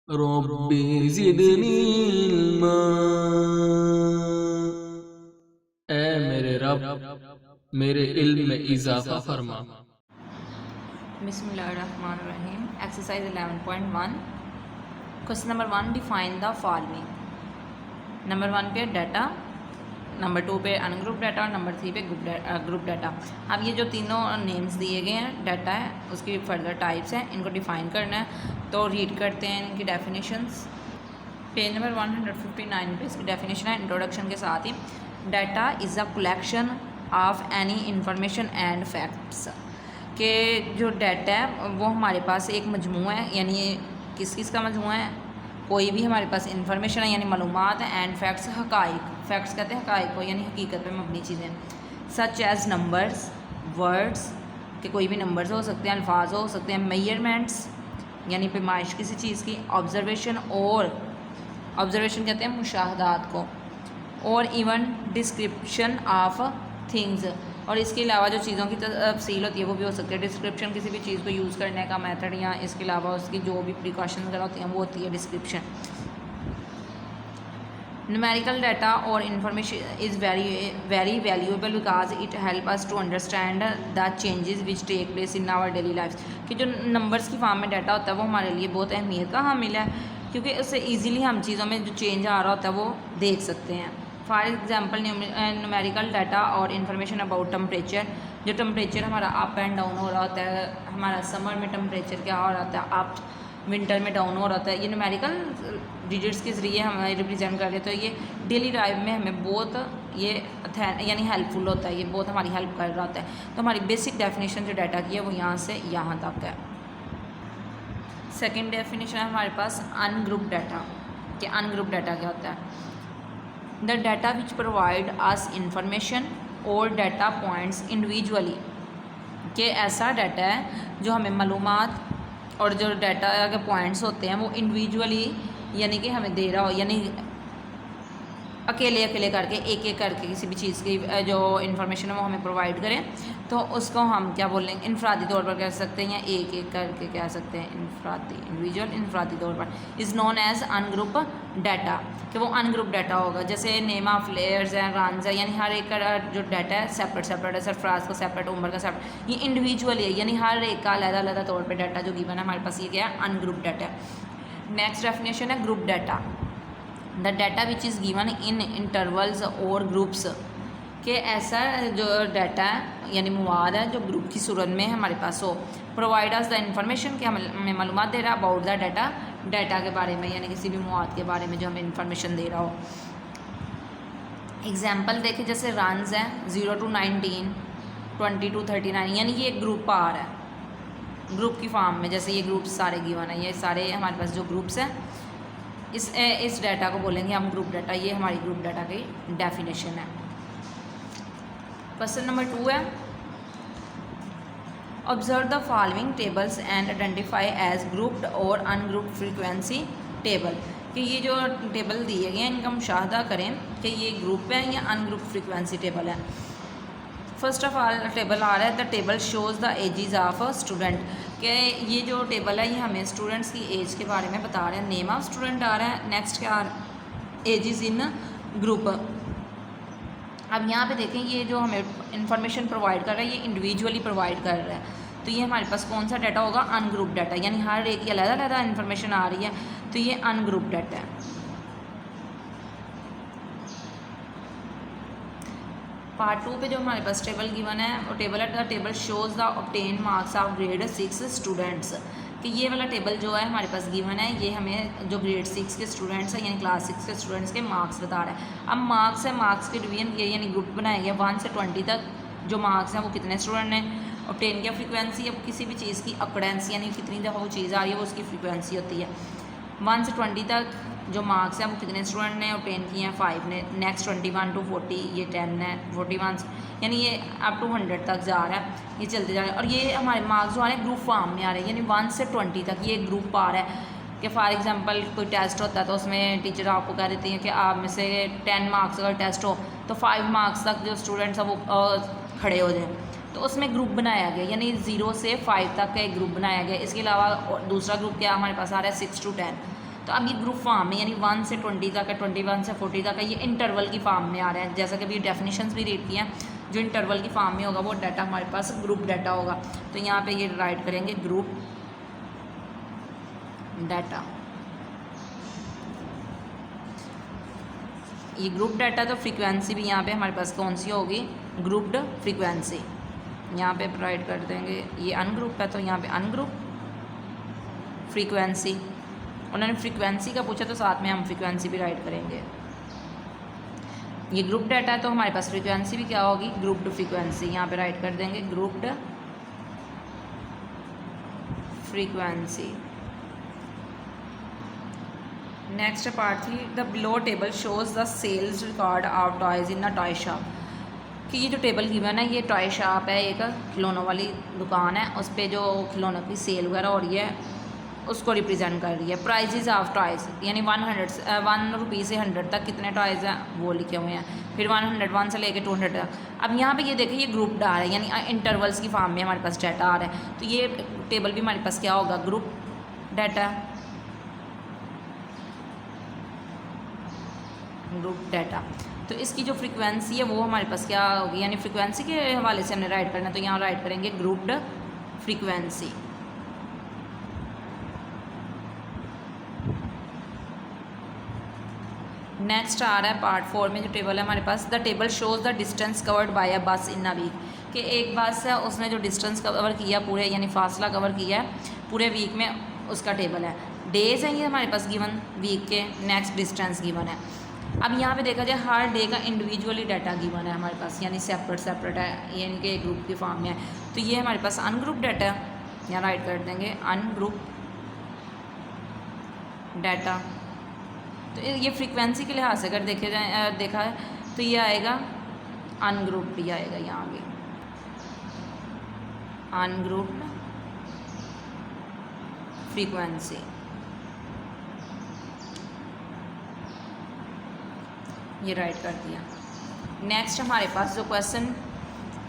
रब्बी ज़िदनी इल्मा। ए मेरे रब मेरे इल्म में इजाफा फरमा। बिस्मिल्लाहिर्रहमानिर्रहीम। Exercise 11.1 question number 1 define the following. Number 1 पे डाटा, नंबर 2 पे अनग्रुप डाटा और नंबर 3 पे ग्रुप डाटा। अब ये जो तीनों नेम्स दिए गए हैं डाटा है, उसकी फर्दर टाइप्स हैं, इनको डिफ़ाइन करना है। तो रीड करते हैं इनकी डेफिनेशंस। पेज नंबर 159 पे इसकी डेफिनेशन है इंट्रोडक्शन के साथ ही। Data is a collection of any information and facts. कि जो डाटा है वो हमारे पास एक मजमूआ है, यानी किस किस का मजमूआ है, कोई भी हमारे पास इंफॉर्मेशन है यानी मालूमात है, एंड फैक्ट्स हकाइक, फैक्ट्स कहते हैं हकाइक को यानी हकीकत पे मबनी चीज़ें, सच एज नंबर्स, वर्ड्स के कोई भी नंबर्स हो सकते हैं, अल्फाज हो सकते हैं, मेजरमेंट्स यानी पैमाइश किसी चीज़ की, ऑब्जर्वेशन, और ऑब्जर्वेशन कहते हैं मुशाहदात को, और इवन डिस्क्रिप्शन ऑफ थिंग्स, और इसके अलावा जो चीज़ों की तफसील होती है वो भी हो सकती है। डिस्क्रिप्शन किसी भी चीज़ को यूज़ करने का मेथड या इसके अलावा उसकी जो भी प्रिकॉशन वगैरह होती हैं वो होती है डिस्क्रिप्शन। न्यूमेरिकल डाटा और information is very valuable because it help us to understand the changes which take place in our daily life. कि जो नंबर्स की फॉर्म में डाटा होता है वो हमारे लिए बहुत अहमियत का हामिल है, क्योंकि उससे ईज़िली हम चीज़ों में जो चेंज आ रहा होता है वो देख सकते हैं। फॉर एग्जाम्पल न्यूमेरिकल डाटा और इन्फॉर्मेशन अबाउट टम्परेचर, जो टम्परेचर हमारा अप एंड डाउन हो रहा होता है, हमारा समर में टम्परेचर क्या हो रहा होता है, अप विंटर में डाउन हो रहा होता है, ये न्यूमेरिकल डिजिट्स के ज़रिए हम रिप्रेजेंट कर रहे, तो ये डेली लाइफ में हमें बहुत ये यानी हेल्पफुल होता है, ये बहुत हमारी हेल्प कर रहा होता है। तो हमारी बेसिक डेफिनेशन जो डाटा की है वो यहाँ से यहाँ तक है। सेकेंड डेफिनेशन है हमारे पास अनग्रुप डाटा। कि अनग्रुप डाटा क्या होता है? The data which provide us information और डाटा पॉइंट्स इंडिविजुअली। कि ऐसा डाटा है जो हमें मालूमात और जो डाटा के पॉइंट्स होते हैं वो इंडिविजुअली यानी कि हमें दे रहा हो, यानी अकेले अकेले करके एक एक करके किसी भी चीज़ की जो इन्फॉर्मेशन है वो हमें प्रोवाइड करें, तो उसको हम क्या बोलेंगे, इनफरादी तौर पर कह सकते हैं या एक एक करके कह सकते हैं, इनफरादी इंडिविजुअल इनफरादी तौर पर। Is known as ungroup data. कि वो अनग्रुप डाटा होगा, जैसे नेम ऑफ लेयर्स हैं, रनस है, यानी हर एक का जो डाटा है सेपरेट सेपरेट है, सरफराज का सेपरेट, उमर का सेपरेट, ये इंडिविजुअल है, यानी हर एक का अलग अलग तौर पर डाटा जो गिवन है हमारे पास, ये क्या है, अनग्रुप डाटा। नेक्स्ट डेफिनेशन है group data. The data which is given in intervals और ग्रुप्स। कि ऐसा जो डाटा है यानी मवाद है जो ग्रुप की सूरत में हमारे पास हो। प्रोवाइड अस द इंफॉर्मेशन, कि हमें मालूमात दे रहा है, अबाउट द डाटा, डाटा के बारे में यानी किसी भी मवाद के बारे में जो हमें इंफॉर्मेशन दे रहा हो। एग्जाम्पल देखें, जैसे रनस है 0 to 19, 20 to 39, यानी ये एक ग्रुप आ रहा है ग्रुप की फॉर्म में, जैसे ये ग्रुप्स सारे गिवन है, ये सारे हमारे पास जो ग्रुप्स हैं इस डाटा को बोलेंगे हम ग्रुप डाटा। ये हमारी ग्रुप डाटा की डेफिनेशन है। क्वेश्चन नंबर 2 है, observe the following tables and identify as grouped और अनग्रुप्ड फ्रीक्वेंसी टेबल। कि ये जो टेबल दिए गए हैं इनका मुशाहदा करें कि ये ग्रुप है या अनग्रुप्ड फ्रीक्वेंसी टेबल है। फर्स्ट ऑफ ऑल टेबल आ रहा है, the table shows the ages of a student. कि ये जो टेबल है ये हमें स्टूडेंट्स की एज के बारे में बता रहे हैं। नेम ऑफ स्टूडेंट आ रहा है, नेक्स्ट क्या आ रहा है, एजेस इन ग्रुप। अब यहाँ पे देखें, ये जो हमें इंफॉर्मेशन प्रोवाइड कर रहा है ये इंडिविजुअली प्रोवाइड कर रहा है, तो ये हमारे पास कौन सा डाटा होगा, अनग्रुप डाटा, यानी हर एक की अलग अलग इन्फॉर्मेशन आ रही है, तो ये अनग्रुप डाटा है। पार्ट 2 पे जो हमारे पास टेबल गिवन है वो टेबल है, the table shows the obtain marks of grade 6 students. कि ये वाला टेबल जो है हमारे पास गिवन है ये हमें जो ग्रेड 6 के स्टूडेंट्स हैं यानी क्लास 6 के स्टूडेंट्स के मार्क्स बता रहा है। अब मार्क्स है, मार्क्स के डिवीजन किए यानी ग्रुप बनाया गया 1 से 20 तक, जो मार्क्स हैं वो कितने स्टूडेंट ने ऑब्टेन किया। फ्रीक्वेंसी, अब किसी भी चीज़ की अकडेंस यानी कितनी दफ़ा वो चीज़ आ रही है वो उसकी फ्रीक्वेंसी होती है। 1 से 20 तक जो मार्क्स हैं वो कितने स्टूडेंट ने ऑब्टेन किए हैं, 5 ने। नेक्स्ट 21 to 40 ये 10 है, 41 यानी ये अप टू 100 तक जा रहा है, ये चलते जा रहे हैं। और ये हमारे मार्क्स जो आ रहे हैं ग्रुप फॉर्म में आ रहे हैं, यानी 1 से 20 तक ये ग्रुप आ रहा है। कि फॉर एग्जांपल कोई टेस्ट होता है तो उसमें टीचर आपको कह देती हैं कि आप में से 10 मार्क्स अगर टेस्ट हो तो 5 मार्क्स तक जो स्टूडेंट्स हैं वो खड़े हो जाएँ, तो उसमें ग्रुप बनाया गया, यानी 0 से 5 तक का एक ग्रुप बनाया गया। इसके अलावा दूसरा ग्रुप क्या हमारे पास आ रहा है 6 to 10, तो अब ये ग्रुप फॉर्म में यानी 1 से 20 तक है, 21 से 40 तक है, ये इंटरवल की फॉर्म में आ रहा है। जैसा कि अभी डेफिनेशंस भी रेट की हैं, जो इंटरवल की फॉर्म में होगा वो डाटा हमारे पास ग्रुप डाटा होगा। तो यहाँ पे ये राइट करेंगे ग्रुप डाटा। ये ग्रुप डाटा, तो फ्रीक्वेंसी भी यहाँ पे हमारे पास कौन सी होगी, ग्रुप्ड फ्रीक्वेंसी। यहाँ पे राइट कर देंगे, ये अनग्रुप है तो यहाँ पे अनग्रुप फ्रीक्वेंसी। उन्होंने फ्रीक्वेंसी का पूछा तो साथ में हम फ्रीक्वेंसी भी राइट करेंगे। ये ग्रुप डाटा है तो हमारे पास फ्रीक्वेंसी भी क्या होगी, ग्रुप्ड फ्रीक्वेंसी। यहाँ पे राइट कर देंगे grouped frequency. Next part 3, the below table shows the sales record of toys in a toy shop. कि ये जो टेबल गिवन है ये टॉय शॉप है, एक खिलौनों वाली दुकान है, उस पर जो खिलौनों की सेल वगैरह हो रही है उसको रिप्रेजेंट कर रही है। प्राइजेज ऑफ टॉयज़ यानी 1 रुपये से 100 तक कितने टॉयज़ हैं वो लिखे हुए हैं, फिर 101 से लेके 200 तक। अब यहाँ पे ये देखिए ये ग्रुप डाल है यानी इंटरवल्स की फॉर्म में हमारे पास डाटा आ रहा है। तो ये टेबल भी हमारे पास क्या होगा, ग्रुप डाटा, ग्रुप डाटा। तो इसकी जो फ्रीक्वेंसी है वो हमारे पास क्या होगी, यानी फ्रीक्वेंसी के हवाले से हमने राइट करना है, तो यहाँ राइट करेंगे ग्रुप्ड फ्रीक्वेंसी। नेक्स्ट आ रहा है पार्ट 4 में जो टेबल है हमारे पास, the table shows the distance covered by a bus in a week. कि एक बस है उसने जो डिस्टेंस कवर किया पूरे, यानी फासला कवर किया है पूरे वीक में, उसका टेबल है। डेज हैं ये हमारे पास गिवन वीक के, नेक्स्ट डिस्टेंस गिवन है। अब यहाँ पे देखा जाए हर डे का इंडिविजुअली डाटा गिवन है हमारे पास, यानी सेपरेट है, यानी कि एक ग्रुप की फॉर्म में है। तो ये हमारे पास अनग्रुप डाटा है, यहाँ राइट कर देंगे अनग्रुप डाटा। तो ये फ्रीक्वेंसी के लिहाज से अगर देखे जाए देखा है तो ये आएगा अनग्रुप्ड ही आएगा, यहाँ भी अनग्रुप्ड फ्रीक्वेंसी। ये राइट कर दिया। नेक्स्ट हमारे पास जो क्वेश्चन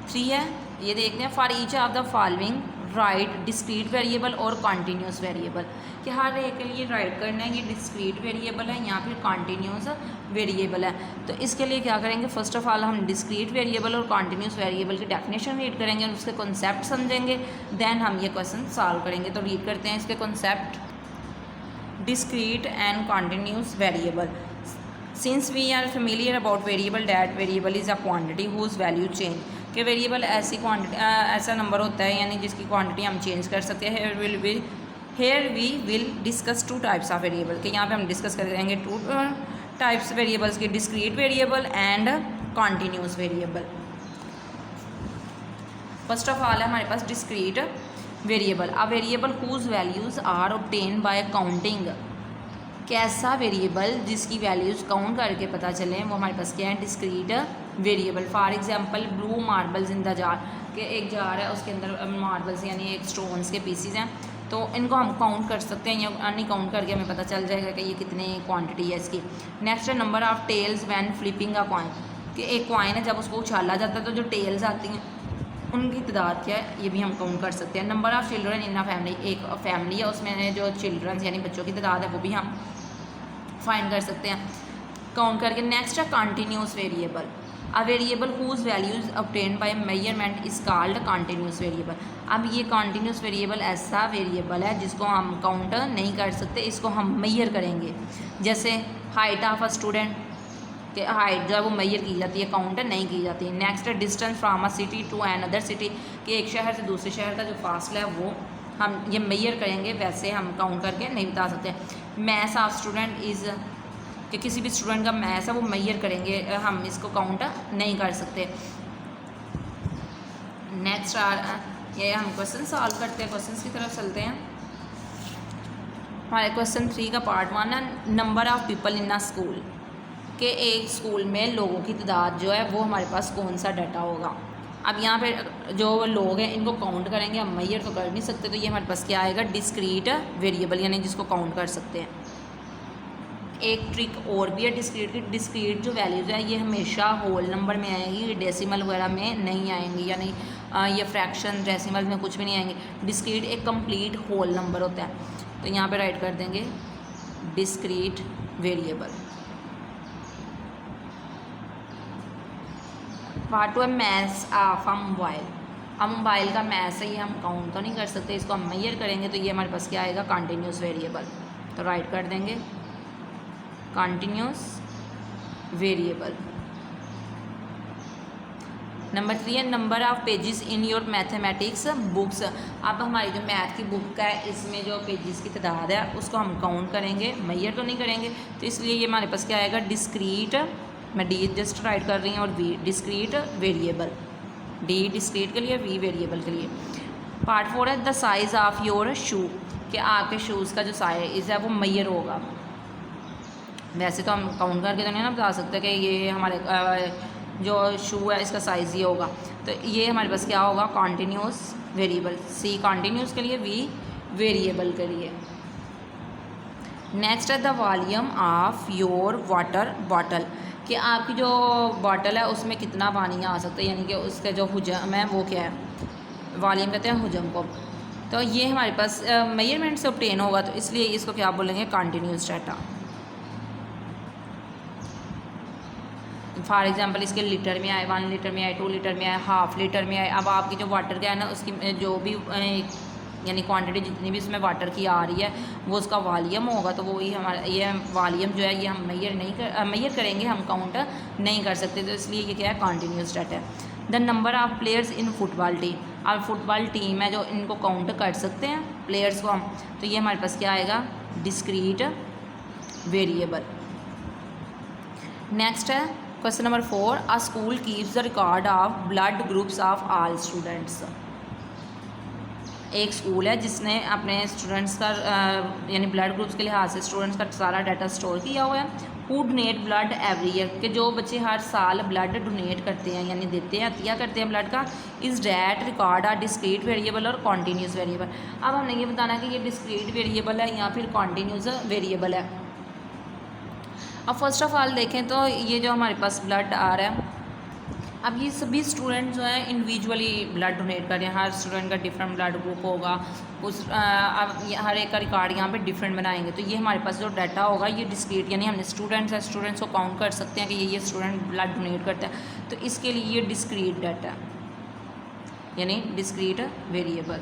3 है ये देखते हैं, for each of the following right discrete variable और कॉन्टीन्यूस वेरिएबल। कि हर एक के लिए राइट करना है, ये डिस्क्रीट वेरिएबल है या फिर कॉन्टीन्यूस वेरिएबल है। तो इसके लिए क्या करेंगे, फर्स्ट ऑफ ऑल हम डिस्क्रीट वेरिएबल और कॉन्टीन्यूस वेरिएबल की डेफिनेशन रीड करेंगे और उसके कॉन्सेप्ट समझेंगे, देन हम ये क्वेश्चन सॉल्व करेंगे। तो रीड करते हैं इसके concept. Discrete and continuous variable, since we are familiar about variable that variable is a quantity whose value change. कि वेरिएबल ऐसी क्वांटिटी ऐसा नंबर होता है यानी जिसकी क्वांटिटी हम चेंज कर सकते हैं। Here we will discuss 2 types of variable. कि यहाँ पे हम डिस्कस करेंगे 2 टाइप्स वेरिएबल्स की, discrete variable and continuous variable. First of all है हमारे पास discrete variable, a variable whose values are obtain by counting. कैसा वेरिएबल जिसकी वैल्यूज़ काउंट करके पता चले वो हमारे पास क्या है, discrete variable. For example blue marbles in the jar, कि एक जार है उसके अंदर मार्बल्स यानी एक स्टोन्स के पीसीज हैं, तो इनको हम काउंट कर सकते हैं या नहीं काउंट करके हमें पता चल जाएगा कि ये कितनी क्वांटिटी है इसकी। नेक्स्ट है number of tails when flipping a coin. कि एक कॉइन है जब उसको उछाला जाता है तो जो टेल्स आती हैं उनकी तादाद क्या है ये भी हम काउंट कर सकते हैं। Number of children in a family, एक फैमिली है उसमें जो चिल्ड्रन यानी बच्चों की तादाद है वो भी हम फाइंड कर सकते हैं काउंट करके। नेक्स्ट है continuous variable, a variable whose values obtained by measurement is called continuous variable. अब ये कॉन्टीन्यूस वेरिएबल ऐसा वेरिएबल है जिसको हम काउंट नहीं कर सकते, इसको हम मेजर करेंगे। जैसे हाइट ऑफ अ स्टूडेंट, कि हाइट जो है वो मेजर की जाती है, काउंट नहीं की जाती है। नेक्स्ट है distance from a city to another city, कि एक शहर से दूसरे शहर का जो फासला है वो हम ये मेजर करेंगे, वैसे हम काउंट करके नहीं बता सकते। मैथ्स ऑफ स्टूडेंट इज़, कि किसी भी स्टूडेंट का मैथ्स है वो मेजर करेंगे, हम इसको काउंट नहीं कर सकते। नेक्स्ट ये हम क्वेश्चन सॉल्व करते हैं, क्वेश्चन की तरफ चलते हैं। हमारे क्वेश्चन 3 का पार्ट 1 है number of people in a school, के एक स्कूल में लोगों की तादाद जो है वो हमारे पास कौन सा डाटा होगा। अब यहाँ पे जो लोग हैं इनको काउंट करेंगे, हम मेजर तो कर नहीं सकते, तो ये हमारे पास क्या आएगा, डिस्क्रीट वेरिएबल यानी जिसको काउंट कर सकते हैं। एक ट्रिक और भी है डिस्क्रीट की, डिस्क्रीट जो वैल्यूज़ है ये हमेशा होल नंबर में आएंगी, डेसिमल वगैरह में नहीं आएंगी, यानी ये फ्रैक्शन डेसिमल में कुछ भी नहीं आएंगे। डिस्क्रीट एक कंप्लीट होल नंबर होता है, तो यहाँ पे राइट कर देंगे डिस्क्रीट वेरिएबल। पार्ट 2 है मैथ्स ऑफ अ मोबाइल। अब मोबाइल का मैथ्स है, ये हम काउंट तो नहीं कर सकते, इसको हम मेजर करेंगे, तो ये हमारे पास क्या आएगा, कंटिन्यूस वेरिएबल। तो राइट कर देंगे कंटिन्यूस वेरिएबल। नंबर 3 है number of pages in your mathematics books. अब हमारी जो मैथ की बुक है इसमें जो पेजेस की तादाद है उसको हम काउंट करेंगे, मेजर तो नहीं करेंगे, तो इसलिए ये हमारे पास क्या आएगा, डिस्क्रीट, मैं डी जस्ट राइट कर रही हूँ, और V discrete variable, D discrete के लिए, वी वेरिएबल के लिए। पार्ट 4 है the size of your shoe, कि आपके शूज़ का जो साइज़ है वो मेजर होगा। वैसे तो हम काउंट करके तो नहीं ना बता सकते कि ये हमारे जो शू है इसका साइज़ ये होगा, तो ये हमारे पास क्या होगा, कॉन्टीन्यूस वेरिएबल, सी कॉन्टीन्यूस के लिए, वी वेरिएबल के लिए। नेक्स्ट है the volume of your water bottle, कि आपकी जो बॉटल है उसमें कितना पानी आ सकता है, यानी कि उसका जो हुजम है वो क्या है, वॉल्यूम कहते हैं हुजम को। तो ये हमारे पास मेजरमेंट से ऑब्टेन होगा, तो इसलिए इसको क्या बोलेंगे, कंटिन्यूस डाटा। फॉर एग्जांपल इसके लीटर में आए, 1 लीटर में आए, 2 लीटर में आए, हाफ लीटर में आए। अब आपकी जो वाटर का है ना उसकी जो भी यानी क्वांटिटी जितनी भी इसमें वाटर की आ रही है वो उसका वॉल्यूम होगा, तो वही हमारा ये वॉल्यूम जो है ये हम मेजर करेंगे, हम काउंट नहीं कर सकते, तो इसलिए ये क्या है, कंटिन्यूस डाटा है। The number of players in football team, अब फुटबॉल टीम है जो इनको काउंट कर सकते हैं प्लेयर्स को हम, तो ये हमारे पास क्या आएगा, डिस्क्रीट वेरिएबल। नेक्स्ट है question number 4, a school keeps the record of blood groups of all students. एक स्कूल है जिसने अपने स्टूडेंट्स का यानी ब्लड ग्रुप्स के लिहाज से स्टूडेंट्स का सारा डाटा स्टोर किया हुआ है। Who donate blood every year, कि जो बच्चे हर साल ब्लड डोनेट करते हैं यानी देते हैं, अतिया करते हैं ब्लड का, इस that record are discrete variable और कॉन्टीन्यूस वेरिएबल। अब हमने ये बताना कि ये डिस्क्रीट वेरिएबल है या फिर कॉन्टीन्यूस वेरिएबल है। अब फर्स्ट ऑफ ऑल देखें तो ये जो हमारे पास ब्लड आ रहा है, अब ये सभी स्टूडेंट जो हैं इंडिविजुअली ब्लड डोनेट कर रहे हैं, हर स्टूडेंट का डिफरेंट ब्लड ग्रुप होगा, उस अब हर एक का रिकॉर्ड यहाँ पे डिफरेंट बनाएंगे, तो ये हमारे पास जो डाटा होगा ये डिस्क्रीट, यानी हमने स्टूडेंट्स को काउंट कर सकते हैं कि ये स्टूडेंट ब्लड डोनेट करता है, तो इसके लिए ये डिस्क्रीट डाटा यानी डिस्क्रीट वेरिएबल।